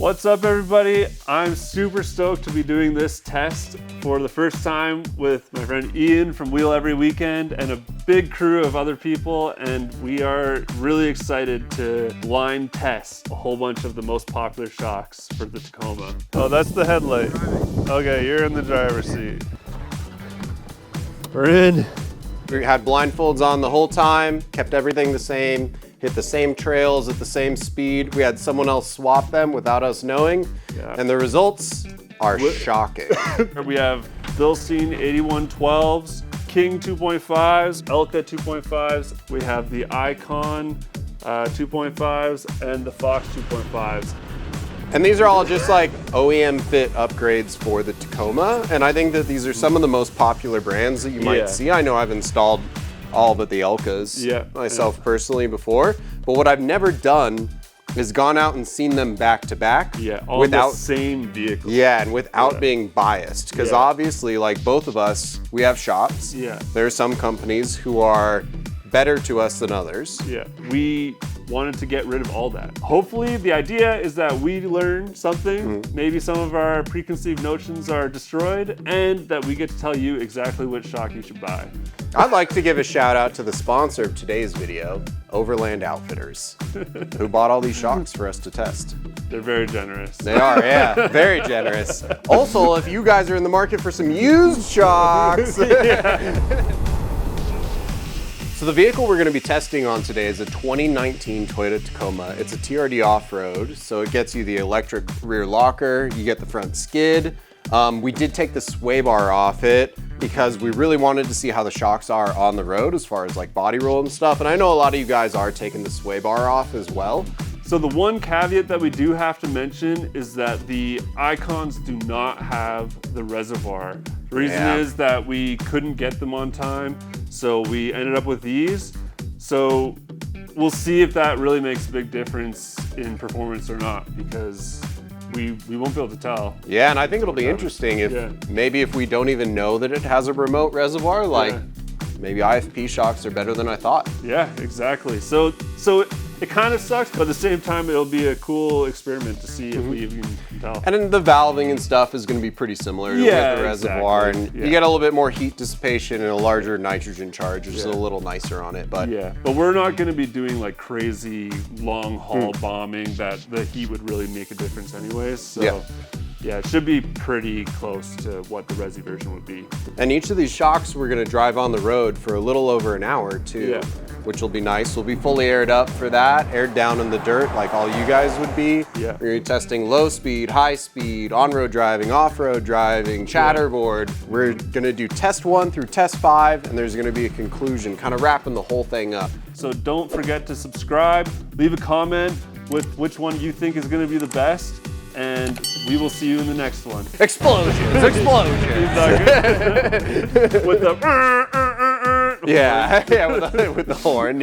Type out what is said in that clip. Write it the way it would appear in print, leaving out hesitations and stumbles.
What's up, everybody? I'm super stoked to be doing this test for the first time with my friend Ian from Wheel Every Weekend and a big crew of other people, and we are really excited to blind test a whole bunch of the most popular shocks for the Tacoma. Oh, that's the headlight. Okay, you're in the driver's seat. We're in. We had blindfolds on the whole time, kept everything the same, hit the same trails at the same speed. We had someone else swap them without us knowing, and the results are shocking. We have Bilstein 8112s, King 2.5s, Elka 2.5s. We have the Icon 2.5s and the Fox 2.5s. And these are all just like OEM fit upgrades for the Tacoma. And I think that these are some of the most popular brands that you might see. I know I've installed all but the Elkas myself personally before. But what I've never done is gone out and seen them back to back. Without the same vehicle. And without being biased. Because obviously, like both of us, we have shops. There are some companies who are better to us than others. We wanted to get rid of all that. Hopefully the idea is that we learn something, maybe some of our preconceived notions are destroyed, and that we get to tell you exactly which shock you should buy. I'd like to give a shout out to the sponsor of today's video, Overland Outfitters, who bought all these shocks for us to test. They're very generous. They are, very generous. Also, if you guys are in the market for some used shocks, So the vehicle we're going to be testing on today is a 2019 Toyota Tacoma. It's a TRD off-road, so it gets you the electric rear locker, you get the front skid. We did take the sway bar off it because we really wanted to see how the shocks are on the road as far as like body roll and stuff. And I know a lot of you guys are taking the sway bar off as well. So the one caveat that we do have to mention is that the Icons do not have the reservoir. The reason is that we couldn't get them on time, so we ended up with these. So we'll see if that really makes a big difference in performance or not, because we won't be able to tell. And I think it'll be interesting if maybe if we don't even know that it has a remote reservoir, like maybe IFP shocks are better than I thought. Exactly. So it kind of sucks, but at the same time, it'll be a cool experiment to see if we even can tell. And then the valving and stuff is going to be pretty similar to with the reservoir. And you get a little bit more heat dissipation and a larger nitrogen charge, which is a little nicer on it. But but we're not going to be doing like crazy long haul bombing that the heat would really make a difference anyways. So it should be pretty close to what the Resi version would be. And each of these shocks we're going to drive on the road for a little over an hour too, which will be nice. We'll be fully aired up for that, aired down in the dirt like all you guys would be. We're going to be testing low speed, high speed, on-road driving, off-road driving, chatterboard. We're going to do test 1 through test 5, and there's going to be a conclusion, kind of wrapping the whole thing up. So don't forget to subscribe, leave a comment with which one you think is going to be the best, and we will see you in the next one. Explosions! Explosions! With the with the horn,